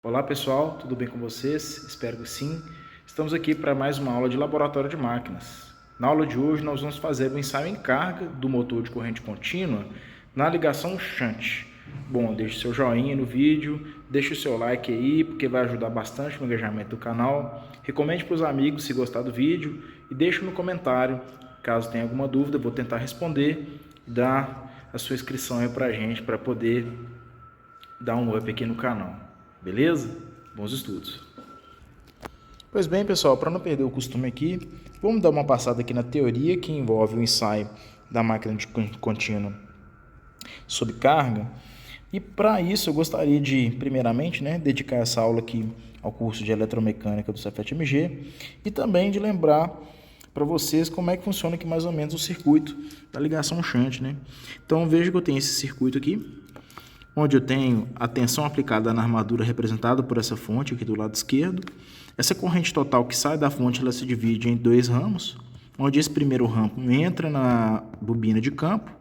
Olá pessoal, tudo bem com vocês? Espero que sim. Estamos aqui para mais uma aula de laboratório de máquinas. Na aula de hoje nós vamos fazer o ensaio em carga do motor de corrente contínua na ligação shunt. Bom, deixe seu joinha no vídeo, deixe o seu like aí, porque vai ajudar bastante no engajamento do canal. Recomende para os amigos se gostar do vídeo e deixe no comentário, caso tenha alguma dúvida, vou tentar responder e dar a sua inscrição aí para a gente, para poder dar um up aqui no canal. Beleza? Bons estudos. Pois bem, pessoal, para não perder o costume aqui, vamos dar uma passada aqui na teoria que envolve o ensaio da máquina de contínua sob carga. E para isso eu gostaria de, primeiramente, dedicar essa aula aqui ao curso de eletromecânica do Cefet-MG e também de lembrar para vocês como é que funciona aqui mais ou menos o circuito da ligação shunt, Então veja que eu tenho esse circuito aqui, onde eu tenho a tensão aplicada na armadura representada por essa fonte aqui do lado esquerdo. Essa corrente total que sai da fonte ela se divide em dois ramos, onde esse primeiro ramo entra na bobina de campo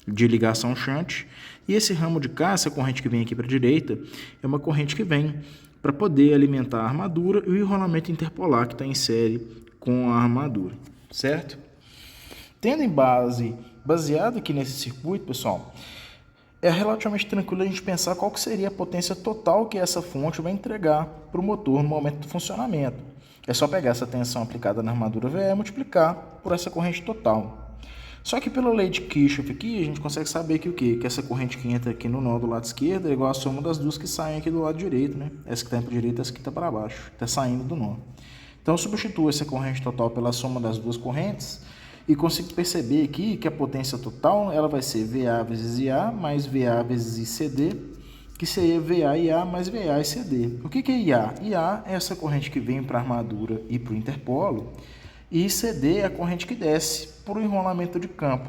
de ligação shunt, e esse ramo de cá, essa corrente que vem aqui para a direita, é uma corrente que vem para poder alimentar a armadura e o enrolamento interpolar que está em série com a armadura, certo? Tendo em baseado aqui nesse circuito, pessoal, é relativamente tranquilo a gente pensar qual que seria a potência total que essa fonte vai entregar para o motor no momento do funcionamento. É só pegar essa tensão aplicada na armadura VE e multiplicar por essa corrente total. Só que pela lei de Kirchhoff aqui, a gente consegue saber que o quê? Que essa corrente que entra aqui no nó do lado esquerdo é igual a soma das duas que saem aqui do lado direito, Essa que está para a direita e essa que está para baixo, está saindo do nó. Então eu substituo essa corrente total pela soma das duas correntes e consigo perceber aqui que a potência total ela vai ser VA vezes IA mais VA vezes ICD, que seria VA IA mais VA ICD. O que é IA? IA é essa corrente que vem para a armadura e para o interpolo, e ICD é a corrente que desce para o enrolamento de campo.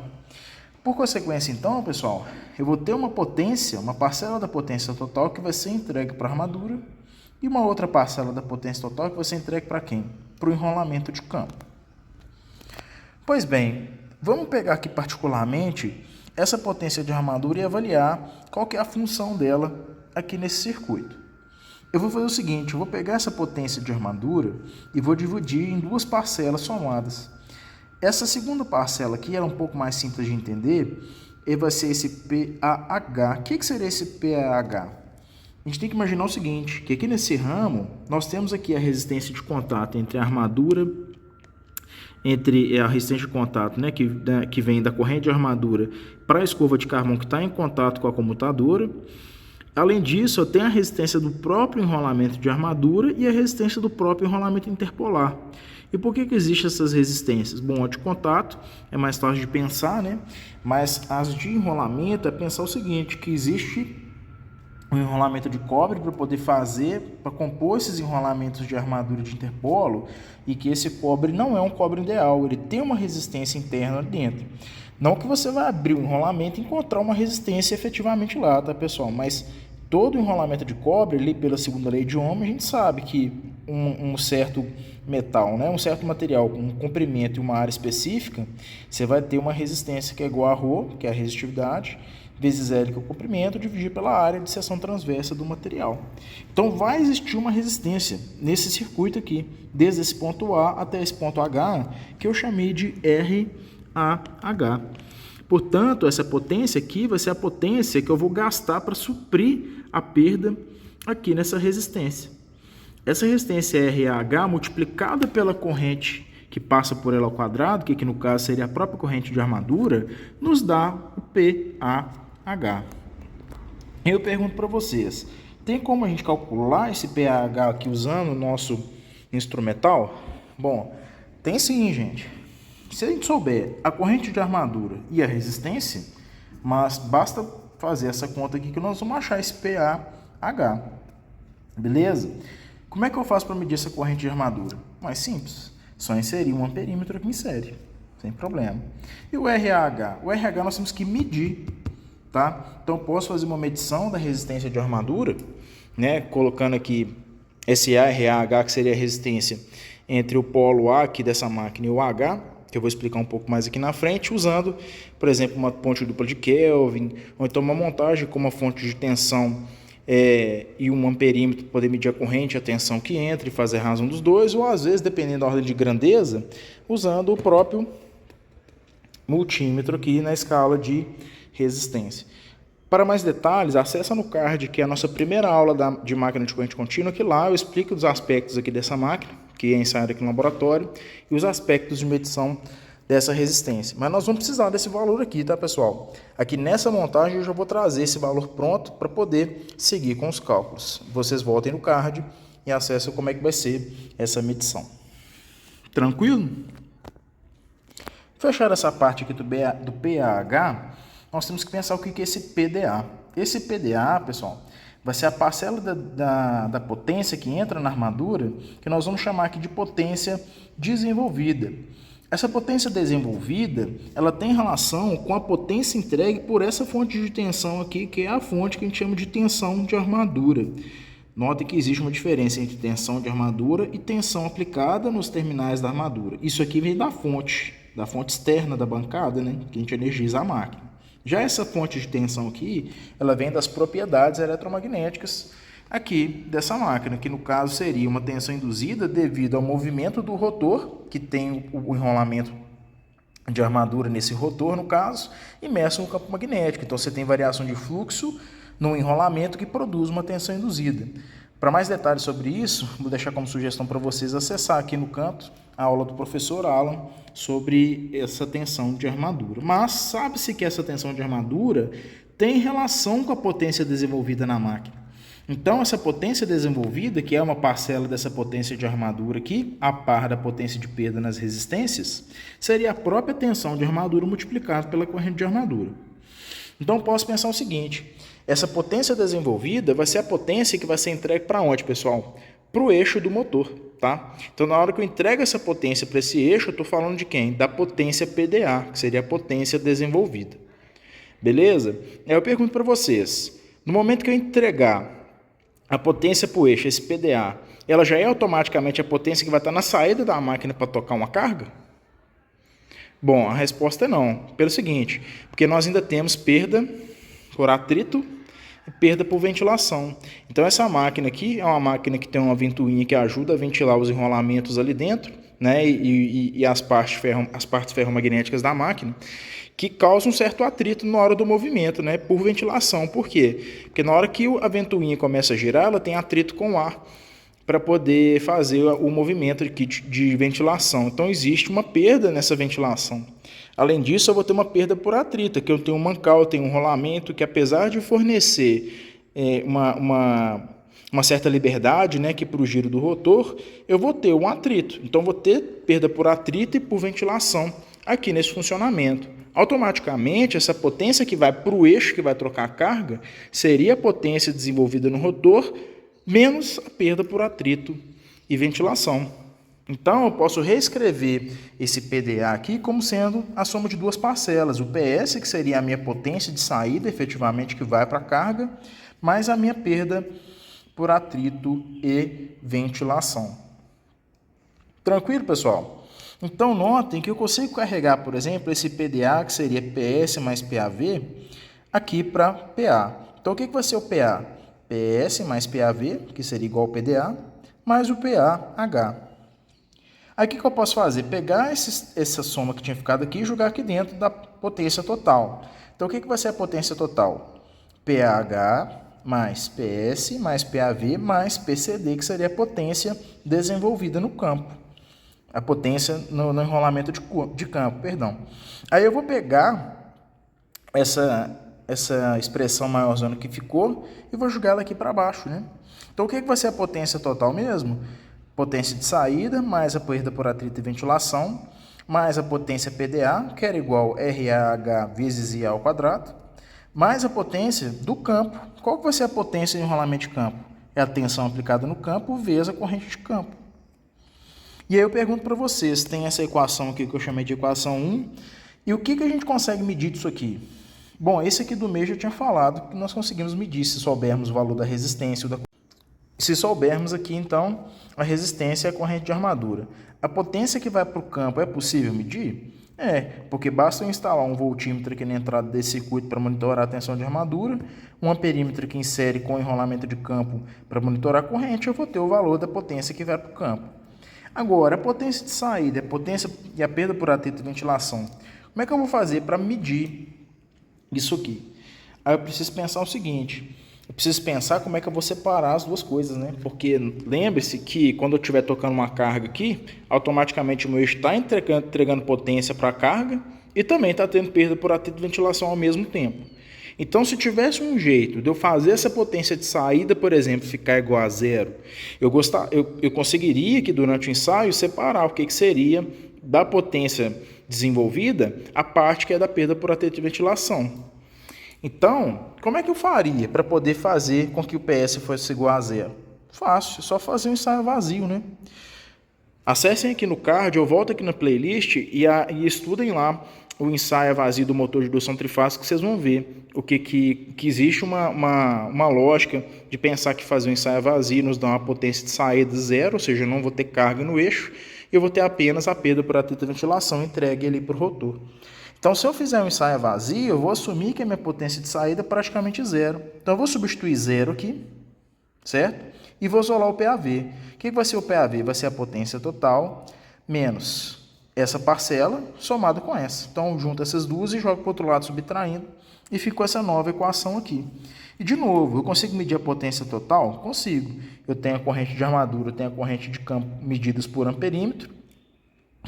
Por consequência, então, pessoal, eu vou ter uma potência, uma parcela da potência total que vai ser entregue para a armadura e uma outra parcela da potência total que vai ser entregue para quem? Para o enrolamento de campo. Pois bem, vamos pegar aqui particularmente essa potência de armadura e avaliar qual que é a função dela aqui nesse circuito. Eu vou fazer o seguinte, eu vou pegar essa potência de armadura e vou dividir em duas parcelas somadas. Essa segunda parcela aqui é um pouco mais simples de entender, e vai ser esse PAH. O que seria esse PAH? A gente tem que imaginar o seguinte, que aqui nesse ramo, nós temos aqui a resistência de contato entre a armadura, entre a resistência de contato, que vem da corrente de armadura para a escova de carvão que está em contato com a comutadora. Além disso, eu tenho a resistência do próprio enrolamento de armadura e a resistência do próprio enrolamento interpolar. E por que existem essas resistências? Bom, a de contato é mais fácil de pensar, Mas as de enrolamento é pensar o seguinte, que existe um enrolamento de cobre para compor esses enrolamentos de armadura de interpolo, e que esse cobre não é um cobre ideal, ele tem uma resistência interna dentro. Não que você vai abrir o enrolamento e encontrar uma resistência efetivamente lá, tá, pessoal? Mas todo enrolamento de cobre, ali pela segunda lei de Ohm, a gente sabe que um certo metal, um certo material com um comprimento e uma área específica, você vai ter uma resistência que é igual a ρ, que é a resistividade, vezes L, que é o comprimento, dividido pela área de seção transversa do material. Então vai existir uma resistência nesse circuito aqui, desde esse ponto A até esse ponto H, que eu chamei de RAH. Portanto, essa potência aqui vai ser a potência que eu vou gastar para suprir a perda aqui nessa resistência. Essa resistência RAH multiplicada pela corrente que passa por ela ao quadrado, que aqui no caso seria a própria corrente de armadura, nos dá o PAH. Eu pergunto para vocês, tem como a gente calcular esse PAH aqui usando o nosso instrumental? Bom, tem sim, gente. Se a gente souber a corrente de armadura e a resistência, mas basta fazer essa conta aqui que nós vamos achar esse PAH. Beleza? Como é que eu faço para medir essa corrente de armadura? Mais simples. Só inserir um amperímetro aqui em série. Sem problema. E o RH? O RH nós temos que medir. Tá? Então eu posso fazer uma medição da resistência de armadura, colocando aqui esse RH, que seria a resistência entre o polo A aqui dessa máquina e o H, que eu vou explicar um pouco mais aqui na frente, usando, por exemplo, uma ponte dupla de Kelvin, ou então uma montagem com uma fonte de tensão e um amperímetro para poder medir a corrente e a tensão que entra e fazer a razão dos dois, ou às vezes, dependendo da ordem de grandeza, usando o próprio multímetro aqui na escala de resistência. Para mais detalhes, acessa no card, que é a nossa primeira aula de máquina de corrente contínua, que lá eu explico os aspectos aqui dessa máquina, que é ensaiada aqui no laboratório, e os aspectos de medição dessa resistência. Mas nós vamos precisar desse valor aqui, tá, pessoal? Aqui nessa montagem eu já vou trazer esse valor pronto para poder seguir com os cálculos. Vocês voltem no card e acessem como é que vai ser essa medição. Tranquilo? Fechar essa parte aqui do PAH, nós temos que pensar o que é esse PDA. Esse PDA, pessoal, vai ser a parcela da potência que entra na armadura, que nós vamos chamar aqui de potência desenvolvida. Essa potência desenvolvida, ela tem relação com a potência entregue por essa fonte de tensão aqui, que é a fonte que a gente chama de tensão de armadura. Note que existe uma diferença entre tensão de armadura e tensão aplicada nos terminais da armadura. Isso aqui vem da fonte externa da bancada, né, que a gente energiza a máquina. Já essa fonte de tensão aqui, ela vem das propriedades eletromagnéticas aqui dessa máquina, que no caso seria uma tensão induzida devido ao movimento do rotor, que tem o enrolamento de armadura nesse rotor, no caso, imerso no campo magnético. Então você tem variação de fluxo no enrolamento que produz uma tensão induzida. Para mais detalhes sobre isso, vou deixar como sugestão para vocês acessar aqui no canto a aula do professor Alan sobre essa tensão de armadura. Mas sabe-se que essa tensão de armadura tem relação com a potência desenvolvida na máquina. Então, essa potência desenvolvida, que é uma parcela dessa potência de armadura aqui, a par da potência de perda nas resistências, seria a própria tensão de armadura multiplicada pela corrente de armadura. Então, posso pensar o seguinte: essa potência desenvolvida vai ser a potência que vai ser entregue para onde, pessoal? Para o eixo do motor, tá? Então, na hora que eu entrego essa potência para esse eixo, eu estou falando de quem? Da potência PDA, que seria a potência desenvolvida. Beleza? Aí eu pergunto para vocês, no momento que eu entregar a potência para o eixo, esse PDA, ela já é automaticamente a potência que vai estar na saída da máquina para tocar uma carga? Bom, a resposta é não. Pelo seguinte, porque nós ainda temos perda por atrito e perda por ventilação. Então essa máquina aqui é uma máquina que tem uma ventoinha que ajuda a ventilar os enrolamentos ali dentro, né, e as partes ferromagnéticas da máquina, que causa um certo atrito na hora do movimento, né, por ventilação. Por quê? Porque na hora que a ventoinha começa a girar, ela tem atrito com o ar para poder fazer o movimento de ventilação. Então existe uma perda nessa ventilação. Além disso, eu vou ter uma perda por atrito, que eu tenho um mancal, eu tenho um rolamento, que apesar de fornecer uma certa liberdade, né, que para o giro do rotor, eu vou ter um atrito. Então vou ter perda por atrito e por ventilação aqui nesse funcionamento. Automaticamente, essa potência que vai para o eixo, que vai trocar a carga, seria a potência desenvolvida no rotor, menos a perda por atrito e ventilação. Então, eu posso reescrever esse PDA aqui como sendo a soma de duas parcelas. O PS, que seria a minha potência de saída, efetivamente, que vai para a carga, mais a minha perda por atrito e ventilação. Tranquilo, pessoal? Então, notem que eu consigo carregar, por exemplo, esse PDA, que seria PS mais PAV, aqui para PA. Então, o que vai ser o PA? PS mais PAV, que seria igual ao PDA, mais o PAH. Aí, o que eu posso fazer? Pegar essa soma que tinha ficado aqui e jogar aqui dentro da potência total. Então, o que vai ser a potência total? PAH mais PS mais PAV mais PCD, que seria a potência desenvolvida no campo. A potência no enrolamento de campo, perdão. Aí eu vou pegar essa expressão maiorzona que ficou e vou jogar ela aqui para baixo, né? Então, o que vai ser a potência total mesmo? Potência de saída, mais a perda por atrito e ventilação, mais a potência PDA, que era igual RAH vezes IA ao quadrado, mais a potência do campo. Qual que vai ser a potência de enrolamento de campo? É a tensão aplicada no campo vezes a corrente de campo. E aí eu pergunto para vocês, tem essa equação aqui que eu chamei de equação 1, e o que a gente consegue medir disso aqui? Bom, esse aqui do meio eu já tinha falado que nós conseguimos medir se soubermos o valor da resistência. Se soubermos aqui, então, a resistência e a corrente de armadura. A potência que vai para o campo é possível medir? Porque basta eu instalar um voltímetro aqui na entrada desse circuito para monitorar a tensão de armadura, um amperímetro que insere com enrolamento de campo para monitorar a corrente, eu vou ter o valor da potência que vai para o campo. Agora, a potência de saída, a potência e a perda por atrito de ventilação. Como é que eu vou fazer para medir isso aqui? Aí eu preciso pensar o seguinte, eu preciso pensar como é que eu vou separar as duas coisas, né? Porque lembre-se que quando eu estiver tocando uma carga aqui, automaticamente o meu eixo está entregando potência para a carga e também está tendo perda por atrito de ventilação ao mesmo tempo. Então, se tivesse um jeito de eu fazer essa potência de saída, por exemplo, ficar igual a zero, eu conseguiria que durante o ensaio separar o que seria da potência desenvolvida a parte que é da perda por atrito de ventilação. Então, como é que eu faria para poder fazer com que o PS fosse igual a zero? Fácil, só fazer um ensaio vazio, né? Acessem aqui no card, ou volta aqui na playlist e estudem lá o ensaio vazio do motor de indução trifásica, que vocês vão ver o que existe uma lógica de pensar que fazer um ensaio vazio nos dá uma potência de saída zero, ou seja, eu não vou ter carga no eixo, e eu vou ter apenas a perda por atrito de ventilação entregue ali para o rotor. Então, se eu fizer um ensaio vazio, eu vou assumir que a minha potência de saída é praticamente zero. Então, eu vou substituir zero aqui, certo? E vou isolar o PAV. O que vai ser o PAV? Vai ser a potência total menos essa parcela somada com essa. Então, eu junto essas duas e jogo para o outro lado subtraindo. E ficou essa nova equação aqui. E, de novo, eu consigo medir a potência total? Consigo. Eu tenho a corrente de armadura, eu tenho a corrente de campo medidas por amperímetro.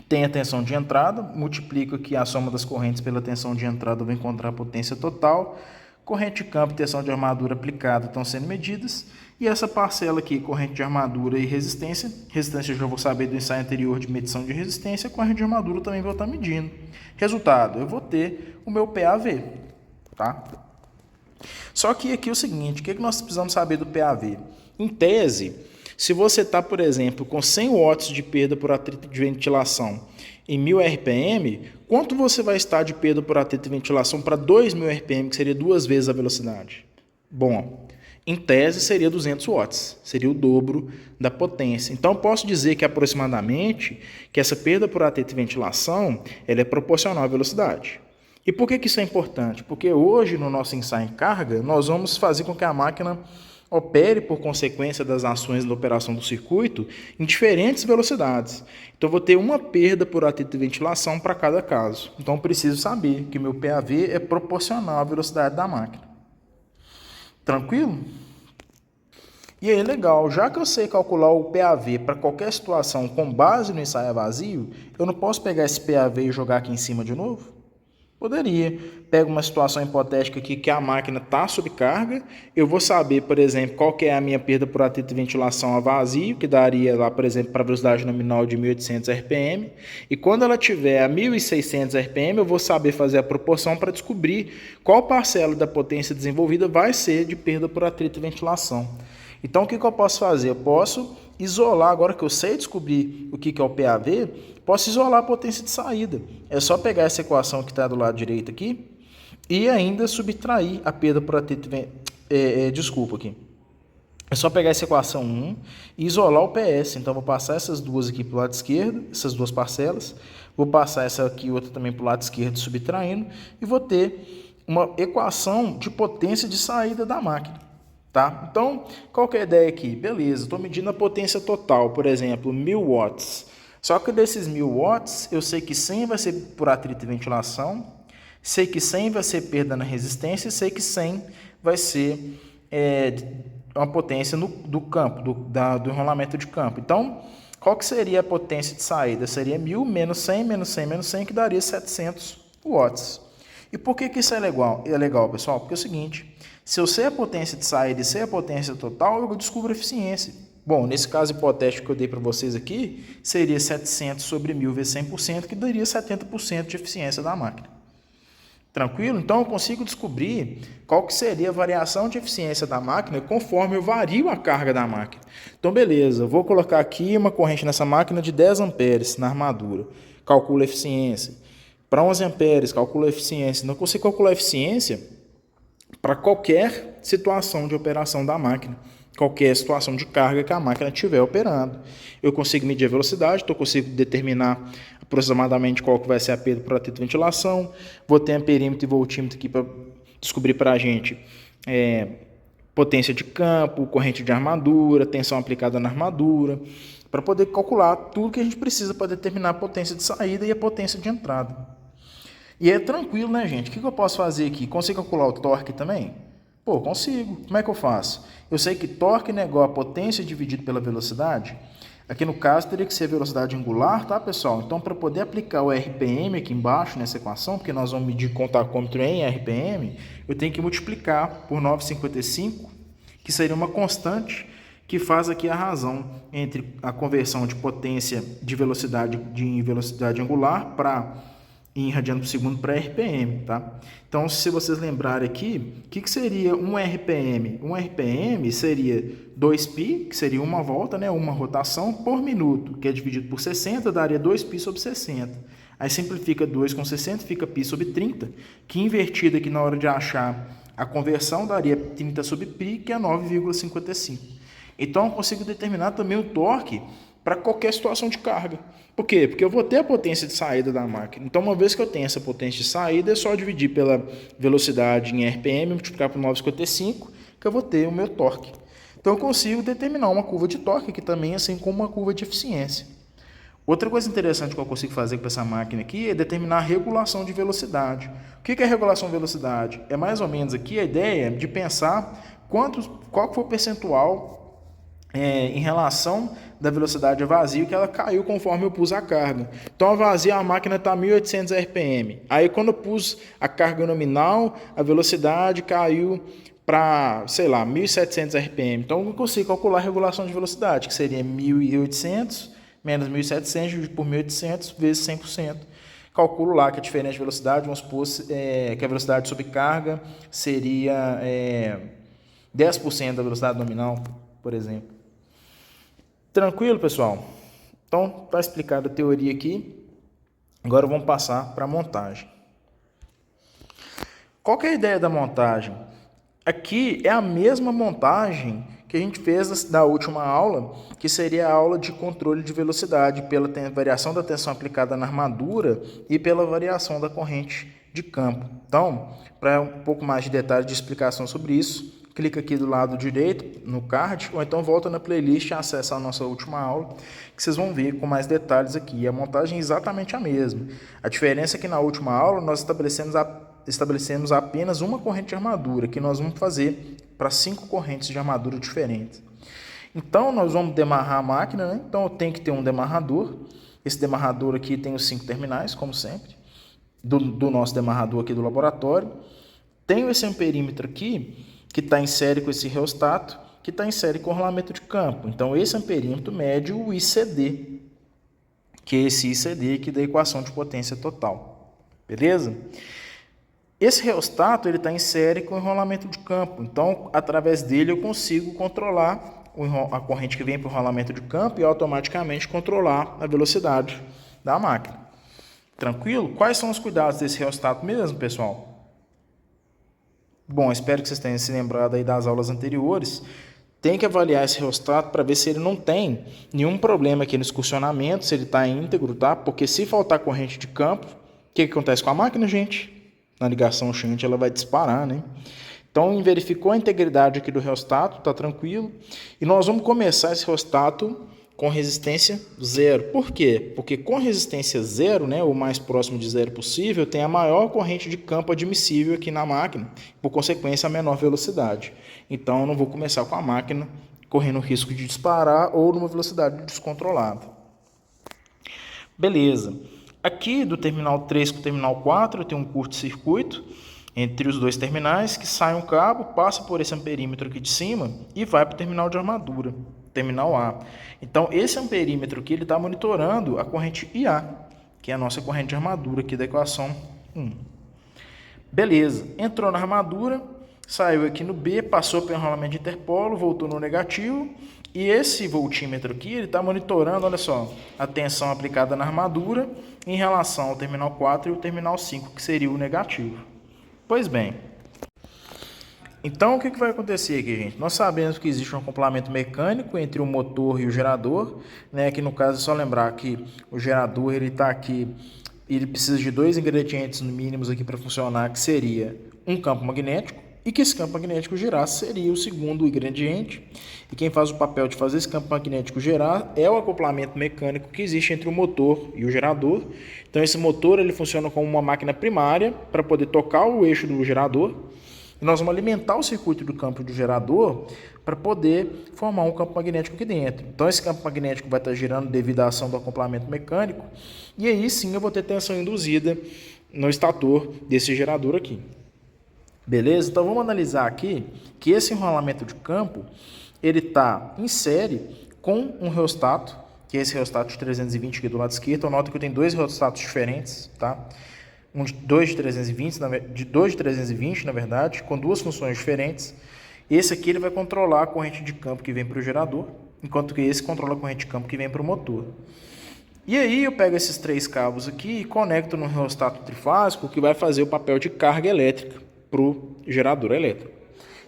Tem a tensão de entrada, multiplico aqui a soma das correntes pela tensão de entrada, vou encontrar a potência total. Corrente de campo e tensão de armadura aplicada estão sendo medidas. E essa parcela aqui, corrente de armadura e resistência. Resistência eu já vou saber do ensaio anterior de medição de resistência. Corrente de armadura também vou estar medindo. Resultado, eu vou ter o meu PAV. Tá? Só que aqui é o seguinte, o que nós precisamos saber do PAV? Em tese, se você está, por exemplo, com 100 watts de perda por atrito de ventilação em 1000 RPM, quanto você vai estar de perda por atrito de ventilação para 2000 RPM, que seria 2 vezes a velocidade? Bom, em tese seria 200 watts, seria o dobro da potência. Então, eu posso dizer que aproximadamente que essa perda por atrito de ventilação ela é proporcional à velocidade. E por que isso é importante? Porque hoje, no nosso ensaio em carga, nós vamos fazer com que a máquina opere por consequência das ações da operação do circuito em diferentes velocidades. Então, eu vou ter uma perda por atrito de ventilação para cada caso. Então, eu preciso saber que meu PAV é proporcional à velocidade da máquina. Tranquilo? E aí, legal, já que eu sei calcular o PAV para qualquer situação com base no ensaio vazio, eu não posso pegar esse PAV e jogar aqui em cima de novo? Poderia. Pego uma situação hipotética aqui que a máquina está sob carga, eu vou saber, por exemplo, qual que é a minha perda por atrito de ventilação a vazio, que daria lá, por exemplo, para a velocidade nominal de 1800 RPM, e quando ela tiver a 1600 RPM, eu vou saber fazer a proporção para descobrir qual parcela da potência desenvolvida vai ser de perda por atrito de ventilação. Então, o que eu posso fazer? Eu posso isolar, agora que eu sei descobrir o que é o PAV, posso isolar a potência de saída. É só pegar essa equação que está do lado direito aqui e ainda subtrair a perda por atrito de desculpa aqui. É só pegar essa equação 1 e isolar o PS. Então, vou passar essas duas aqui para o lado esquerdo, essas duas parcelas. Vou passar essa aqui outra também para o lado esquerdo, subtraindo. E vou ter uma equação de potência de saída da máquina. Tá? Então, qual que é a ideia aqui? Beleza, estou medindo a potência total, por exemplo, 1000 watts. Só que desses 1000 watts, eu sei que 100 vai ser por atrito de ventilação, sei que 100 vai ser perda na resistência e sei que 100 vai ser uma potência do campo, do enrolamento de campo. Então, qual que seria a potência de saída? Seria 1000 menos 100, menos 100, menos 100, que daria 700 watts. E por que isso é legal, pessoal? Porque é o seguinte, se eu sei a potência de saída e sei a potência total, eu descubro a eficiência. Bom, nesse caso hipotético que eu dei para vocês aqui, seria 700 sobre 1000 vezes 100%, que daria 70% de eficiência da máquina. Tranquilo? Então, eu consigo descobrir qual que seria a variação de eficiência da máquina conforme eu vario a carga da máquina. Então, beleza, eu vou colocar aqui uma corrente nessa máquina de 10 amperes na armadura. Calculo a eficiência. Para 11 amperes, calculo a eficiência. Então, eu consigo calcular a eficiência para qualquer situação de operação da máquina, qualquer situação de carga que a máquina estiver operando. Eu consigo medir a velocidade, então eu consigo determinar aproximadamente qual que vai ser a perda por atrito de ventilação. Vou ter amperímetro e voltímetro aqui para descobrir para a gente potência de campo, corrente de armadura, tensão aplicada na armadura, para poder calcular tudo que a gente precisa para determinar a potência de saída e a potência de entrada. E é tranquilo, né, gente? O que eu posso fazer aqui? Consigo calcular o torque também? Pô, consigo. Como é que eu faço? Eu sei que torque é igual a potência dividido pela velocidade. Aqui no caso teria que ser velocidade angular, tá, pessoal? Então, para poder aplicar o RPM aqui embaixo nessa equação, porque nós vamos medir com o tacômetro em RPM, eu tenho que multiplicar por 9,55, que seria uma constante que faz aqui a razão entre a conversão de potência de velocidade em velocidade angular em radiano por segundo para RPM, tá? Então, se vocês lembrarem aqui, o que seria um RPM? Um RPM seria 2π, que seria uma volta, né, uma rotação por minuto, que é dividido por 60, daria 2π sobre 60. Aí simplifica 2 com 60, fica π sobre 30, que invertido aqui na hora de achar a conversão daria 30 sobre π, que é 9,55. Então, eu consigo determinar também o torque para qualquer situação de carga. Por quê? Porque eu vou ter a potência de saída da máquina. Então, uma vez que eu tenho essa potência de saída, é só dividir pela velocidade em RPM, multiplicar por 9,55, que eu vou ter o meu torque. Então, eu consigo determinar uma curva de torque aqui também, assim como uma curva de eficiência. Outra coisa interessante que eu consigo fazer com essa máquina aqui é determinar a regulação de velocidade. O que é regulação de velocidade? É mais ou menos aqui a ideia de pensar qual foi o percentual em relação da velocidade a vazio que ela caiu conforme eu pus a carga. Então, a vazio a máquina está 1.800 RPM. Aí, quando eu pus a carga nominal, a velocidade caiu para, sei lá, 1.700 RPM. Então, eu consigo calcular a regulação de velocidade, que seria 1.800 menos 1.700 dividido por 1.800 vezes 100%. Calculo lá que a diferença de velocidade, vamos supor que a velocidade sob carga seria 10% da velocidade nominal, por exemplo. Tranquilo, pessoal? Então, está explicada a teoria aqui. Agora vamos passar para a montagem. Qual que é a ideia da montagem? Aqui é a mesma montagem que a gente fez da última aula, que seria a aula de controle de velocidade pela variação da tensão aplicada na armadura e pela variação da corrente de campo. Então, para um pouco mais de detalhe de explicação sobre isso, clica aqui do lado direito no card, ou então volta na playlist e acessa a nossa última aula, que vocês vão ver com mais detalhes aqui. A montagem é exatamente a mesma. A diferença é que na última aula nós estabelecemos apenas uma corrente de armadura, que nós vamos fazer para 5 correntes de armadura diferentes. Então, nós vamos demarrar a máquina, né? Então, eu tenho que ter um demarrador. Esse demarrador aqui tem os 5 terminais, como sempre, do nosso demarrador aqui do laboratório. Tenho esse amperímetro aqui, que está em série com esse reostato, que está em série com o rolamento de campo. Então, esse amperímetro mede o ICD, que é esse ICD aqui da equação de potência total. Beleza? Esse reostato está em série com o rolamento de campo. Então, através dele, eu consigo controlar a corrente que vem para o rolamento de campo e automaticamente controlar a velocidade da máquina. Tranquilo? Quais são os cuidados desse reostato mesmo, pessoal? Bom, espero que vocês tenham se lembrado aí das aulas anteriores. Tem que avaliar esse reostato para ver se ele não tem nenhum problema aqui no excursionamento, se ele está íntegro, tá? Porque se faltar corrente de campo, o que acontece com a máquina, gente? Na ligação Shunt ela vai disparar, né? Então, verificou a integridade aqui do reostato, está tranquilo. E nós vamos começar esse reostato com resistência zero. Por quê? Porque com resistência zero, né, o mais próximo de zero possível, tem a maior corrente de campo admissível aqui na máquina, por consequência, a menor velocidade. Então, eu não vou começar com a máquina correndo o risco de disparar ou numa velocidade descontrolada. Beleza. Aqui do terminal 3 com o terminal 4, eu tenho um curto-circuito entre os dois terminais, que sai um cabo, passa por esse amperímetro aqui de cima e vai para o terminal de armadura, terminal A. Então, esse amperímetro aqui está monitorando a corrente IA, que é a nossa corrente de armadura aqui da equação 1. Beleza, entrou na armadura, saiu aqui no B, passou pelo enrolamento de interpolo, voltou no negativo, e esse voltímetro aqui está monitorando, olha só, a tensão aplicada na armadura em relação ao terminal 4 e o terminal 5, que seria o negativo. Pois bem, Então, o que vai acontecer aqui, gente? Nós sabemos que existe um acoplamento mecânico entre o motor e o gerador, né? Que no caso é só lembrar que o gerador ele está aqui, ele precisa de dois ingredientes mínimos aqui para funcionar, que seria um campo magnético e que esse campo magnético girasse seria o segundo ingrediente. E quem faz o papel de fazer esse campo magnético girar é o acoplamento mecânico que existe entre o motor e o gerador. Então, esse motor ele funciona como uma máquina primária para poder tocar o eixo do gerador. E nós vamos alimentar o circuito do campo do gerador para poder formar um campo magnético aqui dentro. Então, esse campo magnético vai estar girando devido à ação do acoplamento mecânico. E aí sim eu vou ter tensão induzida no estator desse gerador aqui. Beleza? Então, vamos analisar aqui que esse enrolamento de campo ele está em série com um reostato, que é esse reostato de 320 aqui do lado esquerdo. Então, nota que eu tenho dois reostatos diferentes, tá? Dois de 320, na verdade, com duas funções diferentes. Esse aqui ele vai controlar a corrente de campo que vem para o gerador, enquanto que esse controla a corrente de campo que vem para o motor. E aí eu pego esses três cabos aqui e conecto no reostato trifásico, que vai fazer o papel de carga elétrica para o gerador elétrico.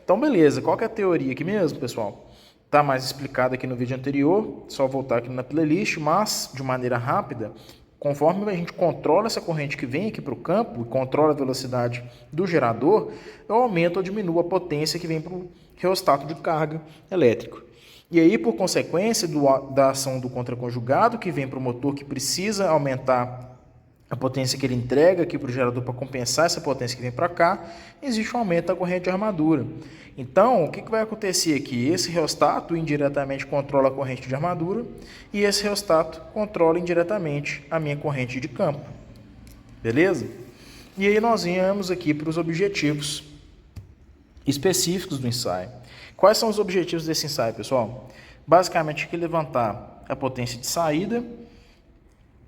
Então, beleza. Qual que é a teoria aqui mesmo, pessoal? Está mais explicado aqui no vídeo anterior, só voltar aqui na playlist, mas de maneira rápida. Conforme a gente controla essa corrente que vem aqui para o campo e controla a velocidade do gerador, eu aumento ou diminuo a potência que vem para o reostato de carga elétrico. E aí, por consequência da ação do contraconjugado que vem para o motor, que precisa aumentar a potência que ele entrega aqui para o gerador para compensar essa potência que vem para cá, existe um aumento da corrente de armadura. Então, o que vai acontecer aqui? Esse reostato indiretamente controla a corrente de armadura e esse reostato controla indiretamente a minha corrente de campo. Beleza? E aí nós viemos aqui para os objetivos específicos do ensaio. Quais são os objetivos desse ensaio, pessoal? Basicamente, aqui levantar a potência de saída,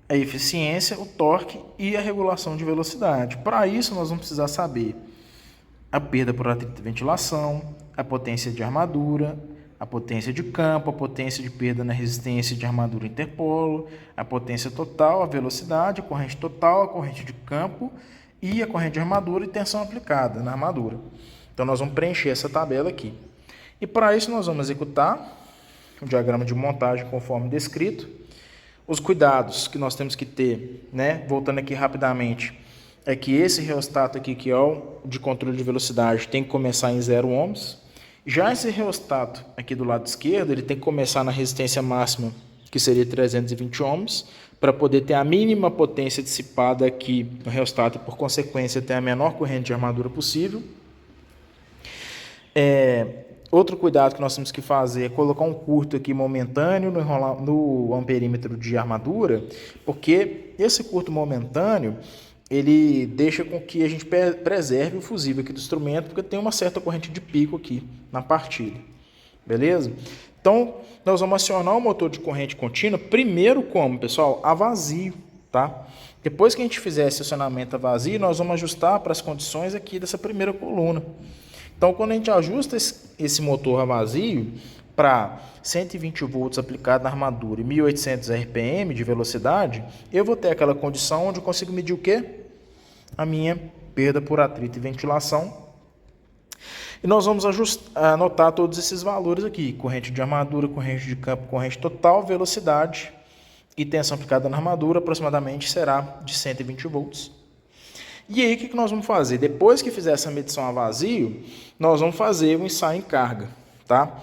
a eficiência, o torque e a regulação de velocidade. Para isso, nós vamos precisar saber a perda por atrito e ventilação, a potência de armadura, a potência de campo, a potência de perda na resistência de armadura interpolo, a potência total, a velocidade, a corrente total, a corrente de campo e a corrente de armadura e tensão aplicada na armadura. Então, nós vamos preencher essa tabela aqui. E para isso, nós vamos executar o diagrama de montagem conforme descrito. Os cuidados que nós temos que ter, né? Voltando aqui rapidamente, é que esse reostato aqui, que é o de controle de velocidade, tem que começar em 0 ohms. Já esse reostato aqui do lado esquerdo, ele tem que começar na resistência máxima, que seria 320 ohms, para poder ter a mínima potência dissipada aqui no reostato e, por consequência, ter a menor corrente de armadura possível. Outro cuidado que nós temos que fazer é colocar um curto aqui momentâneo no amperímetro de armadura, porque esse curto momentâneo ele deixa com que a gente preserve o fusível aqui do instrumento, porque tem uma certa corrente de pico aqui na partida. Beleza? Então, nós vamos acionar o motor de corrente contínua primeiro como, pessoal? A vazio, tá? Depois que a gente fizer esse acionamento a vazio, nós vamos ajustar para as condições aqui dessa primeira coluna. Então, quando a gente ajusta esse motor a vazio para 120 volts aplicado na armadura e 1.800 RPM de velocidade, eu vou ter aquela condição onde eu consigo medir o quê? A minha perda por atrito e ventilação. E nós vamos anotar todos esses valores aqui: corrente de armadura, corrente de campo, corrente total, velocidade e tensão aplicada na armadura, aproximadamente será de 120 volts. E aí, o que nós vamos fazer? Depois que fizer essa medição a vazio, nós vamos fazer um ensaio em carga, tá?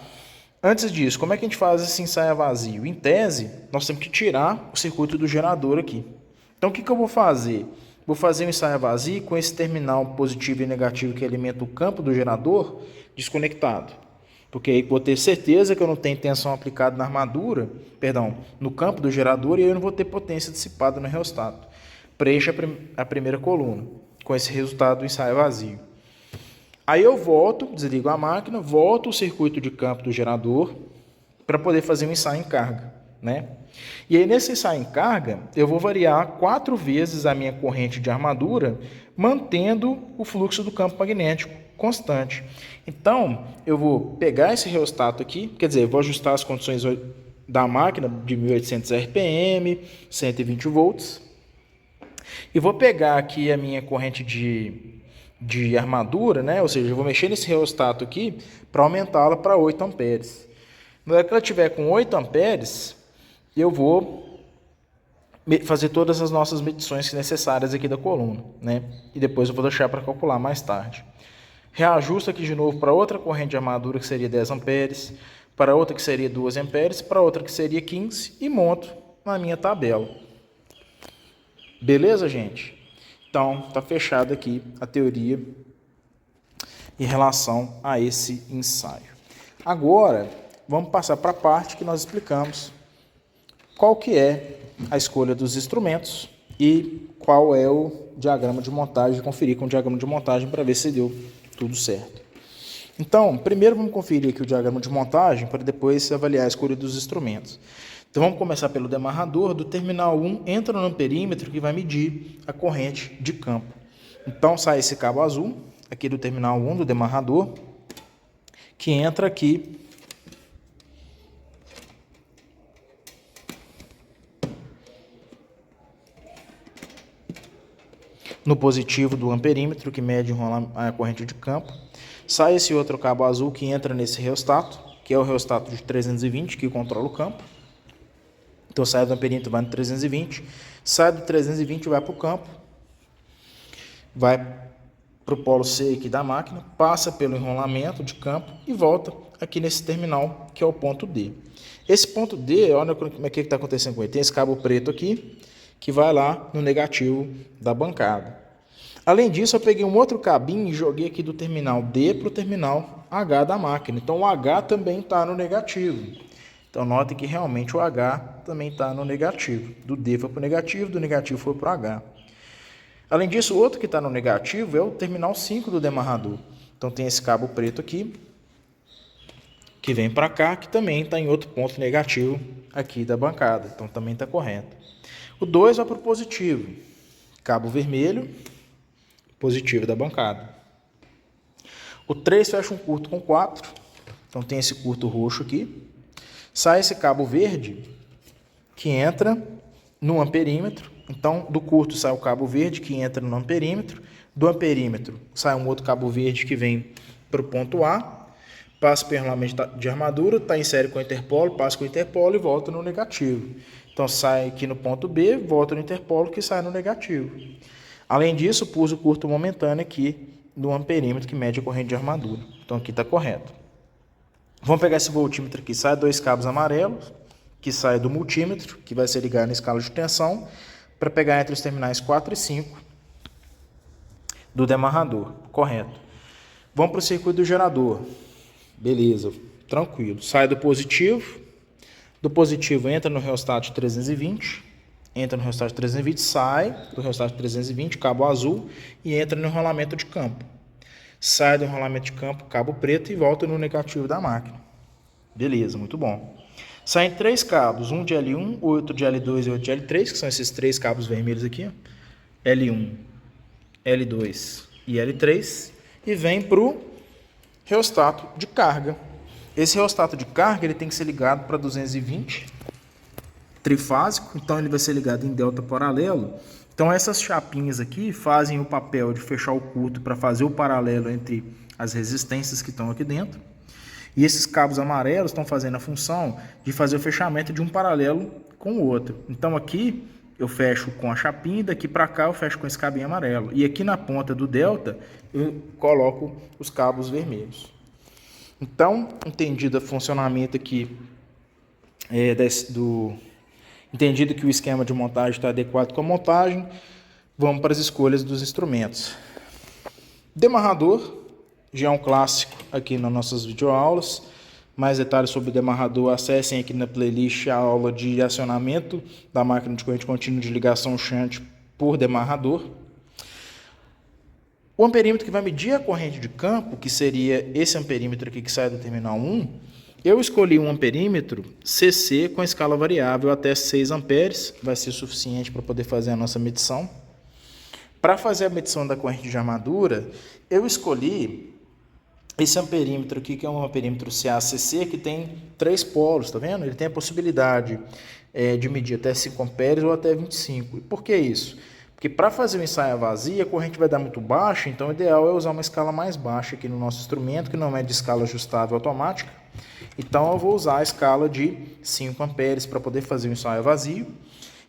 Antes disso, como é que a gente faz esse ensaio a vazio? Em tese, nós temos que tirar o circuito do gerador aqui. Então, o que eu vou fazer? Vou fazer um ensaio a vazio com esse terminal positivo e negativo que alimenta o campo do gerador desconectado. Porque aí vou ter certeza que eu não tenho tensão aplicada na armadura, no campo do gerador, e eu não vou ter potência dissipada no reostato. Preencha a primeira coluna com esse resultado do ensaio vazio. Aí eu volto, desligo a máquina, volto o circuito de campo do gerador para poder fazer um ensaio em carga, né? E aí nesse ensaio em carga, eu vou variar 4 vezes a minha corrente de armadura, mantendo o fluxo do campo magnético constante. Então, eu vou pegar esse reostato aqui, quer dizer, vou ajustar as condições da máquina de 1.800 RPM, 120 volts. E vou pegar aqui a minha corrente de armadura, né? Ou seja, eu vou mexer nesse reostato aqui para aumentá-la para 8 amperes. Na hora que ela estiver com 8 amperes, eu vou fazer todas as nossas medições necessárias aqui da coluna, né? E depois eu vou deixar para calcular mais tarde. Reajusto aqui de novo para outra corrente de armadura que seria 10 amperes, para outra que seria 12 amperes, para outra que seria 15 e monto na minha tabela. Beleza, gente? Então, está fechada aqui a teoria em relação a esse ensaio. Agora, vamos passar para a parte que nós explicamos qual que é a escolha dos instrumentos e qual é o diagrama de montagem, conferir com o diagrama de montagem para ver se deu tudo certo. Então, primeiro vamos conferir aqui o diagrama de montagem para depois avaliar a escolha dos instrumentos. Então vamos começar pelo demarrador. Do terminal 1 entra no amperímetro que vai medir a corrente de campo. Então sai esse cabo azul aqui do terminal 1 do demarrador, que entra aqui no positivo do amperímetro que mede a corrente de campo. Sai esse outro cabo azul que entra nesse reostato, que é o reostato de 320 que controla o campo. Então sai do amperímetro, vai no 320, sai do 320 e vai para o campo, vai para o polo C aqui da máquina, passa pelo enrolamento de campo e volta aqui nesse terminal que é o ponto D. Esse ponto D, olha como é que está acontecendo com ele. Tem esse cabo preto aqui que vai lá no negativo da bancada. Além disso, eu peguei um outro cabinho e joguei aqui do terminal D para o terminal H da máquina. Então o H também está no negativo. Então, notem que realmente o H também está no negativo. Do D foi para o negativo, do negativo foi para o H. Além disso, o outro que está no negativo é o terminal 5 do demarrador. Então, tem esse cabo preto aqui, que vem para cá, que também está em outro ponto negativo aqui da bancada. Então, também está correto. O 2 vai para o positivo. Cabo vermelho, positivo da bancada. O 3 fecha um curto com 4. Então, tem esse curto roxo aqui. Sai esse cabo verde que entra no amperímetro. Então, do curto sai o cabo verde que entra no amperímetro. Do amperímetro sai um outro cabo verde que vem para o ponto A. Passa pelo enrolamento de armadura, está em série com o interpolo, passa com o interpolo e volta no negativo. Então, sai aqui no ponto B, volta no interpolo que sai no negativo. Além disso, pus o curto momentâneo aqui no amperímetro que mede a corrente de armadura. Então, aqui está correto. Vamos pegar esse voltímetro aqui, sai dois cabos amarelos, que sai do multímetro, que vai ser ligado na escala de tensão, para pegar entre os terminais 4 e 5 do demarrador, correto. Vamos para o circuito do gerador, beleza, tranquilo. Sai do positivo entra no reostato de 320, entra no reostato de 320, sai do reostato de 320, cabo azul, e entra no enrolamento de campo. Sai do enrolamento de campo, cabo preto, e volta no negativo da máquina. Beleza, muito bom. Saem 3 cabos, um de L1, outro de L2 e outro de L3, que são esses 3 cabos vermelhos aqui, ó. L1, L2 e L3, e vem para o reostato de carga. Esse reostato de carga ele tem que ser ligado para 220, trifásico, então ele vai ser ligado em delta paralelo. Então essas chapinhas aqui fazem o papel de fechar o curto para fazer o paralelo entre as resistências que estão aqui dentro. E esses cabos amarelos estão fazendo a função de fazer o fechamento de um paralelo com o outro. Então aqui eu fecho com a chapinha e daqui para cá eu fecho com esse cabinho amarelo. E aqui na ponta do delta eu coloco os cabos vermelhos. Então, entendido o funcionamento aqui entendido que o esquema de montagem está adequado com a montagem, vamos para as escolhas dos instrumentos. Demarrador, já é um clássico aqui nas nossas videoaulas. Mais detalhes sobre o demarrador, acessem aqui na playlist a aula de acionamento da máquina de corrente contínua de ligação shunt por demarrador. O amperímetro que vai medir a corrente de campo, que seria esse amperímetro aqui que sai do terminal 1, eu escolhi um amperímetro CC com escala variável até 6 amperes, vai ser suficiente para poder fazer a nossa medição. Para fazer a medição da corrente de armadura, eu escolhi esse amperímetro aqui, que é um amperímetro CACC, que tem 3 polos, tá vendo? Ele tem a possibilidade de medir até 5 amperes ou até 25. E por que isso? Porque para fazer o ensaio a vazia, a corrente vai dar muito baixa, então o ideal é usar uma escala mais baixa aqui no nosso instrumento, que não é de escala ajustável automática. Então eu vou usar a escala de 5 amperes para poder fazer o ensaio a vazio.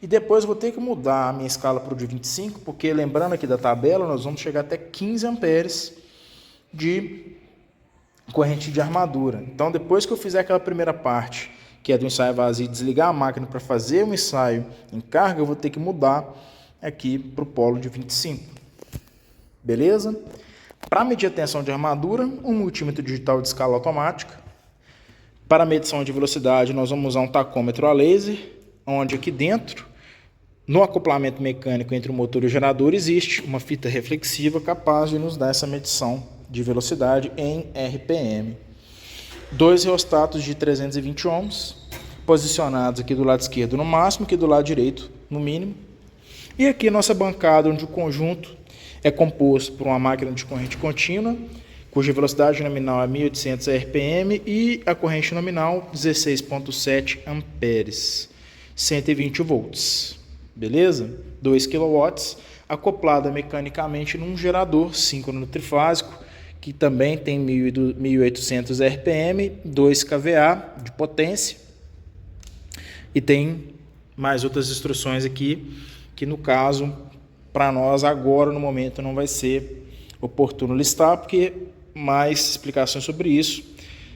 E depois eu vou ter que mudar a minha escala para o de 25, porque lembrando aqui da tabela, nós vamos chegar até 15 amperes de corrente de armadura. Então depois que eu fizer aquela primeira parte, que é do ensaio a vazio, desligar a máquina para fazer o ensaio em carga, eu vou ter que mudar aqui para o polo de 25. Beleza? Para medir a tensão de armadura, um multímetro digital de escala automática. Para medição de velocidade, nós vamos usar um tacômetro a laser, onde aqui dentro, no acoplamento mecânico entre o motor e o gerador, existe uma fita reflexiva capaz de nos dar essa medição de velocidade em RPM. 2 reostatos de 320 ohms, posicionados aqui do lado esquerdo no máximo, aqui do lado direito no mínimo. E aqui nossa bancada, onde o conjunto é composto por uma máquina de corrente contínua, cuja velocidade nominal é 1.800 RPM e a corrente nominal 16,7 amperes, 120 volts. Beleza? 2 kW, acoplada mecanicamente num gerador síncrono trifásico, que também tem 1.800 RPM, 2 kVA de potência. E tem mais outras instruções aqui, que no caso, para nós agora, no momento, não vai ser oportuno listar, porque mais explicações sobre isso,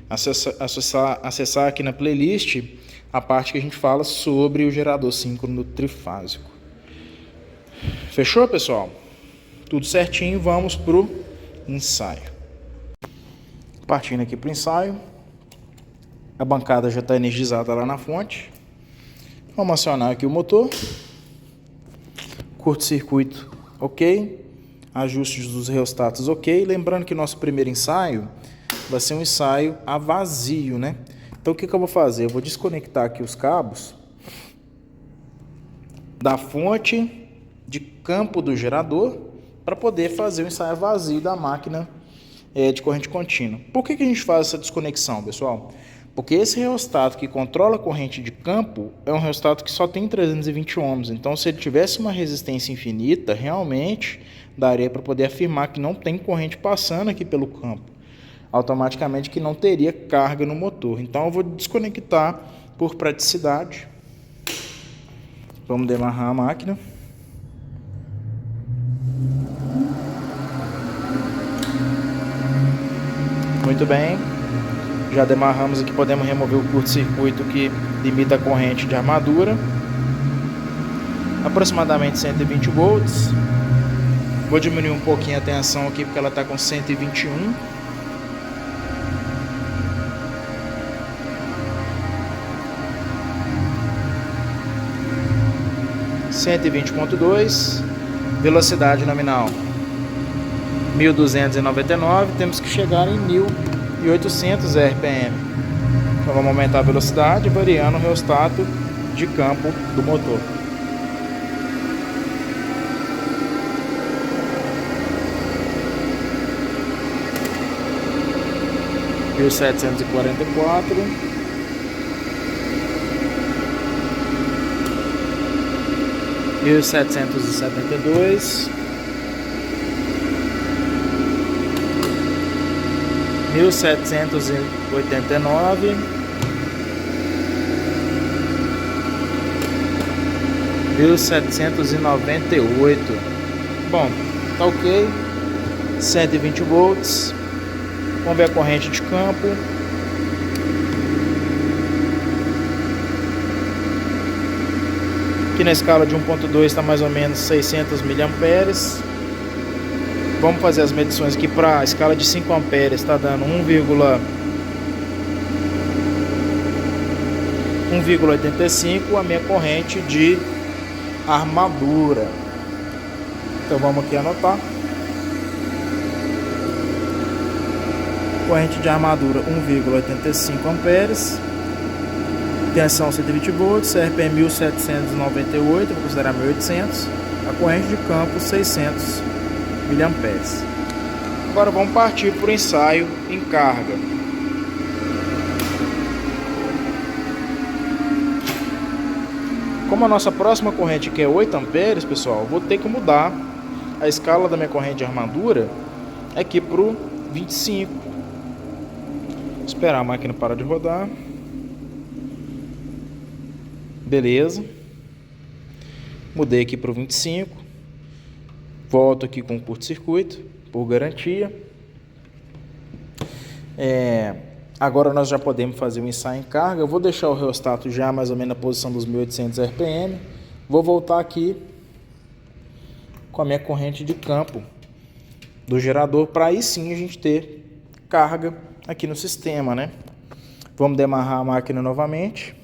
acessar aqui na playlist a parte que a gente fala sobre o gerador síncrono trifásico. Fechou, pessoal? Tudo certinho, vamos para o ensaio. Partindo aqui para o ensaio, a bancada já está energizada lá na fonte. Vamos acionar aqui o motor. Curto-circuito, ok. Ajustes dos reostatos, ok. Lembrando que nosso primeiro ensaio vai ser um ensaio a vazio, né? Então o que eu vou fazer? Eu vou desconectar aqui os cabos da fonte de campo do gerador para poder fazer o ensaio a vazio da máquina de corrente contínua. Por que a gente faz essa desconexão, pessoal? Porque esse reostato que controla a corrente de campo é um reostato que só tem 320 ohms. Então, se ele tivesse uma resistência infinita, realmente daria para poder afirmar que não tem corrente passando aqui pelo campo. Automaticamente que não teria carga no motor. Então, eu vou desconectar por praticidade. Vamos demarrar a máquina. Muito bem. Já demarramos aqui, podemos remover o curto-circuito que limita a corrente de armadura. Aproximadamente 120 volts. Vou diminuir um pouquinho a tensão aqui porque ela está com 121. (120,2). Velocidade nominal 1.299. Temos que chegar em 1.800 RPM. Então vamos aumentar a velocidade variando o reostato de campo do motor. (1.744). 1.772. 1.789. 1.798. Bom, tá ok. 120 volts. Vamos ver a corrente de campo. Aqui na escala de 1.2 está mais ou menos 600 miliamperes. Vamos fazer as medições aqui para a escala de 5 amperes, está dando 1,85 a minha corrente de armadura. Então vamos aqui anotar. Corrente de armadura 1,85 amperes. Tensão 120 volts, RPM 1.798, vou considerar 1.800. A corrente de campo 600 miliamperes. Agora vamos partir para o ensaio em carga. Como a nossa próxima corrente aqui é 8 amperes, pessoal, vou ter que mudar a escala da minha corrente de armadura aqui para o 25. Esperar a máquina parar de rodar. Beleza. Mudei aqui para o 25. Volto aqui com o curto-circuito, por garantia. Agora nós já podemos fazer o ensaio em carga. Eu vou deixar o reostato já mais ou menos na posição dos 1800 RPM. Vou voltar aqui com a minha corrente de campo do gerador, para aí sim a gente ter carga aqui no sistema, né? Vamos demarrar a máquina novamente.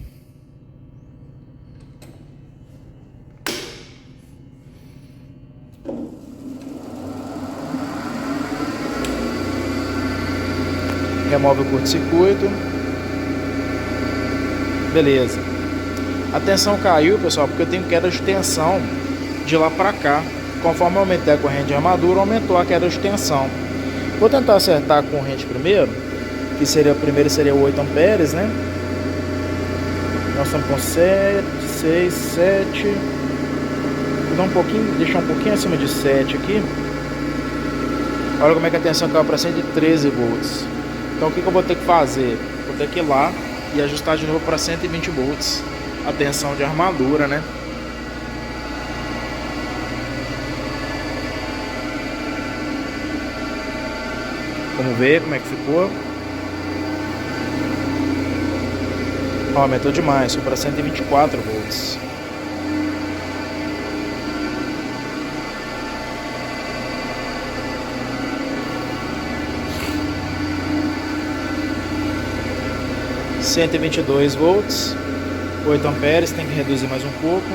Remove o curto-circuito. Beleza. A tensão caiu, pessoal, porque eu tenho queda de tensão de lá para cá. Conforme eu aumentei a corrente de armadura, aumentou a queda de tensão. Vou tentar acertar a corrente primeiro, que seria, primeiro seria 8 amperes, né? Nós estamos com 7, 6, 7. Vou dar um pouquinho, deixar um pouquinho acima de 7 aqui. Olha como é que a tensão caiu para 113 volts. Então o que eu vou ter que fazer? Vou ter que ir lá e ajustar de novo para 120 volts a tensão de armadura, né? Vamos ver como é que ficou. Ó, aumentou demais, foi para 124 volts. R$ 122 volts, 8 amperes, tem que reduzir mais um pouco.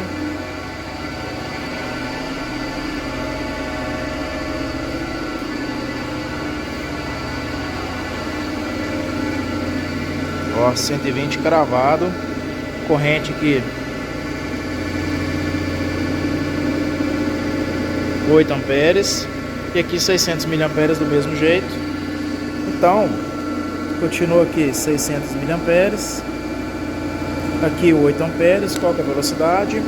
Ó, 120 cravado, corrente aqui 8 amperes e aqui 600 miliamperes do mesmo jeito. Então, continua aqui 600 miliamperes, aqui 8 amperes, qual que é a velocidade?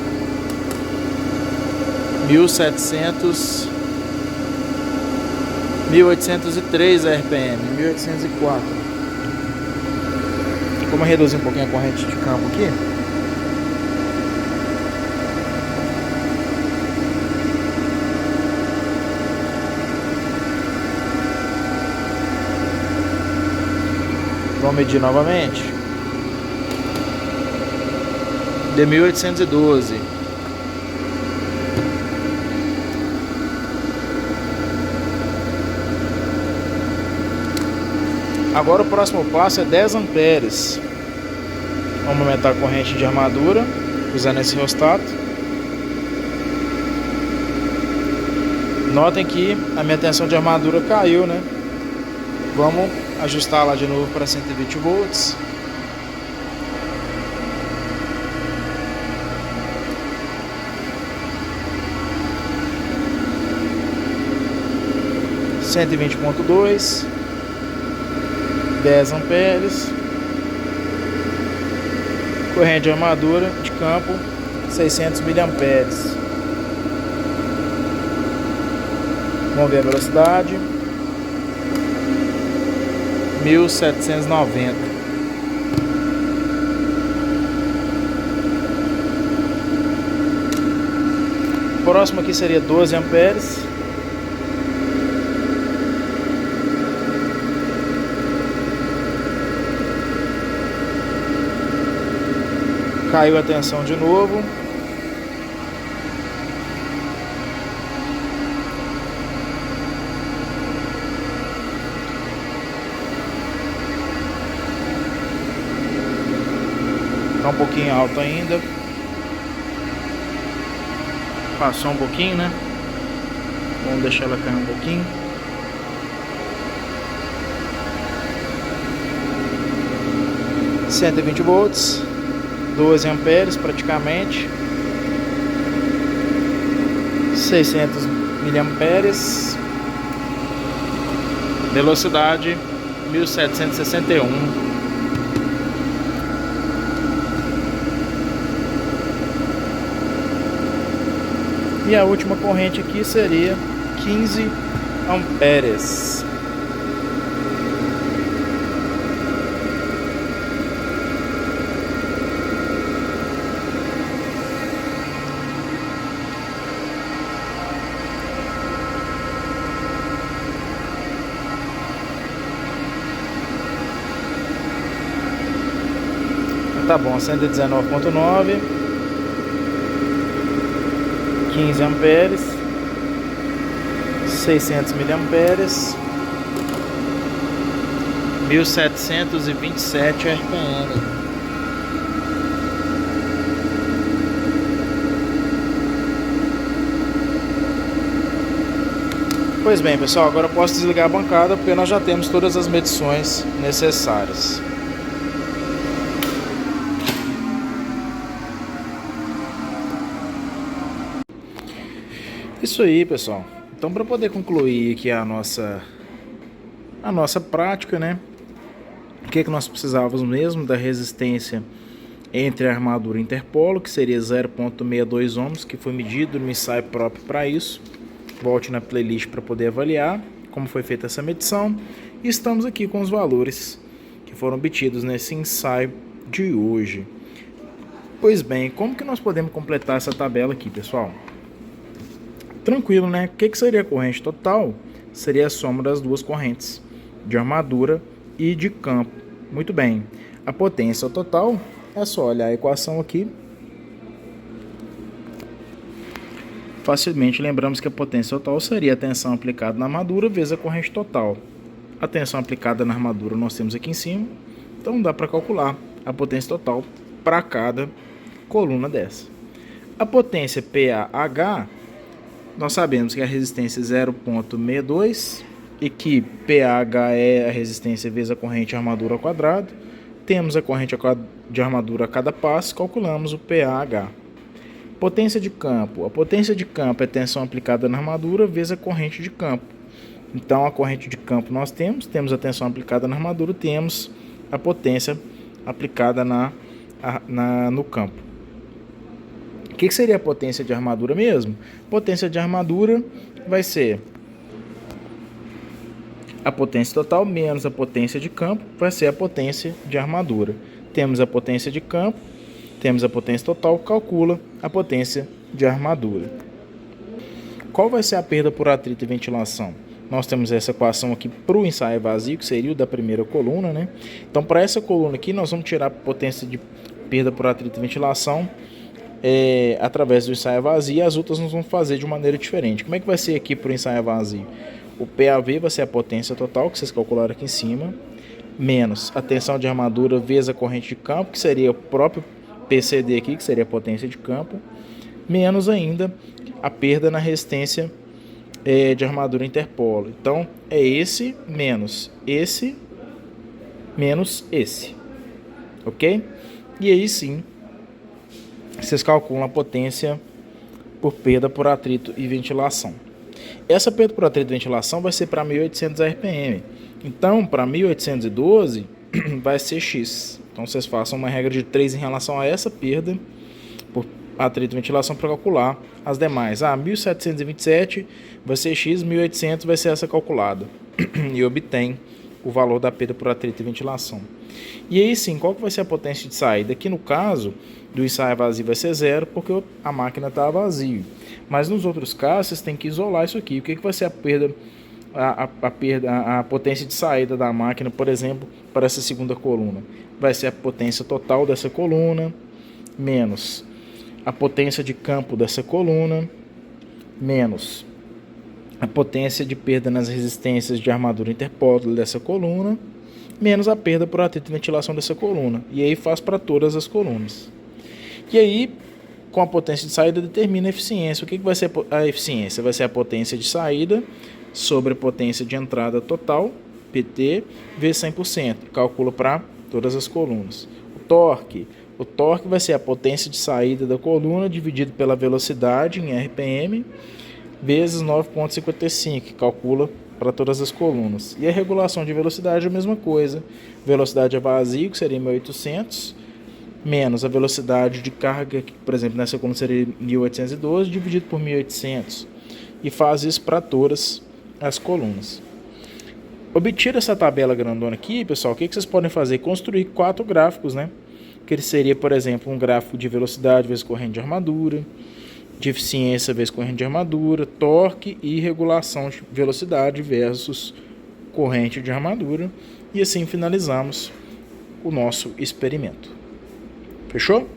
1803 RPM, 1804. Vamos reduzir um pouquinho a corrente de campo aqui. Vamos medir novamente. De 1812. Agora o próximo passo é 10 amperes. Vamos aumentar a corrente de armadura usando esse reostato. Notem que a minha tensão de armadura caiu, né? Vamos ajustar lá de novo para 120 volts. R$ 120.2, 10 amperes, corrente de armadura de campo 600 miliamperes. Vamos ver a velocidade, 1790. Próximo aqui seria 12 amperes. Caiu a tensão de novo. Tá um pouquinho alto ainda. Passou um pouquinho, né? Vamos deixar ela cair um pouquinho. R$ 120 volts. 12 amperes praticamente, 600 miliamperes, velocidade 1761. E a última corrente aqui seria 15 amperes. Tá bom, 119,9, 15 amperes, 600 miliamperes, 1727 RPM. Pois bem, pessoal, agora eu posso desligar a bancada porque nós já temos todas as medições necessárias. Isso aí, pessoal. Então, para poder concluir aqui a nossa prática, né? O que nós precisávamos mesmo? Da resistência entre a armadura e interpolo, que seria 0,62 ohms, que foi medido no ensaio próprio para isso. Volte na playlist para poder avaliar como foi feita essa medição. E estamos aqui com os valores que foram obtidos nesse ensaio de hoje. Pois bem, como que nós podemos completar essa tabela aqui, pessoal? Tranquilo, né? O que seria a corrente total? Seria a soma das duas correntes, de armadura e de campo. Muito bem. A potência total, é só olhar a equação aqui. Facilmente lembramos que a potência total seria a tensão aplicada na armadura vezes a corrente total. A tensão aplicada na armadura nós temos aqui em cima, então dá para calcular a potência total para cada coluna dessa. A potência PAH, nós sabemos que a resistência é 0,62 e que PH é a resistência vezes a corrente de armadura ao quadrado. Temos a corrente de armadura a cada passo, calculamos o PAH. Potência de campo. A potência de campo é a tensão aplicada na armadura vezes a corrente de campo. Então, a corrente de campo nós temos a tensão aplicada na armadura, temos a potência aplicada no campo. O que seria a potência de armadura mesmo? Potência de armadura vai ser a potência total menos a potência de campo, vai ser a potência de armadura. Temos a potência de campo, temos a potência total, calcula a potência de armadura. Qual vai ser a perda por atrito e ventilação? Nós temos essa equação aqui para o ensaio vazio, que seria o da primeira coluna, né? Então, para essa coluna aqui, nós vamos tirar a potência de perda por atrito e ventilação através do ensaio vazio, e as outras nós vamos fazer de maneira diferente. Como é que vai ser aqui para o ensaio vazio? O PAV vai ser a potência total, que vocês calcularam aqui em cima, menos a tensão de armadura vezes a corrente de campo, que seria o próprio PCD aqui, que seria a potência de campo, menos ainda a perda na resistência de armadura interpolo. Então, é esse, menos esse, ok? E aí sim, vocês calculam a potência por perda por atrito e ventilação. Essa perda por atrito e ventilação vai ser para 1800 RPM. Então, para 1812 vai ser X. Então, vocês façam uma regra de 3 em relação a essa perda por atrito e ventilação para calcular as demais. 1727 vai ser X, 1800 vai ser essa calculada. E obtém o valor da perda por atrito e ventilação. E aí sim, qual que vai ser a potência de saída? Aqui no caso do ensaio vazio vai ser 0, porque a máquina está vazia. Mas nos outros casos, vocês têm que isolar isso aqui. O que vai ser a perda, a potência de saída da máquina, por exemplo, para essa segunda coluna? Vai ser a potência total dessa coluna, menos a potência de campo dessa coluna, menos a potência de perda nas resistências de armadura interpolo dessa coluna, menos a perda por atrito e ventilação dessa coluna. E aí faz para todas as colunas. E aí, com a potência de saída, determina a eficiência. O que vai ser a eficiência? Vai ser a potência de saída sobre a potência de entrada total, PT, vezes 100%. Calcula para todas as colunas. O torque vai ser a potência de saída da coluna dividido pela velocidade em RPM, vezes 9,55, que calcula para todas as colunas. E a regulação de velocidade é a mesma coisa. Velocidade a vazio, que seria 1800, menos a velocidade de carga, que, por exemplo, nessa coluna seria 1812 dividido por 1800, e faz isso para todas as colunas. Obter essa tabela grandona aqui, pessoal, o que vocês podem fazer? Construir 4 gráficos, né? Que ele seria, por exemplo, um gráfico de velocidade vezes corrente de armadura, de eficiência vezes corrente de armadura, torque e regulação de velocidade versus corrente de armadura. E assim finalizamos o nosso experimento. Fechou?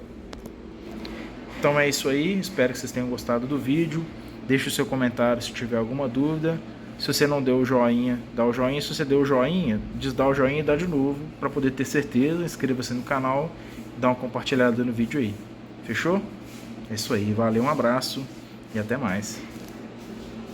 Então é isso aí, espero que vocês tenham gostado do vídeo. Deixe o seu comentário se tiver alguma dúvida. Se você não deu o joinha, dá o joinha. Se você deu o joinha, desdá o joinha e dá de novo, para poder ter certeza. Inscreva-se no canal e dá uma compartilhada no vídeo aí. Fechou? É isso aí, valeu, um abraço e até mais.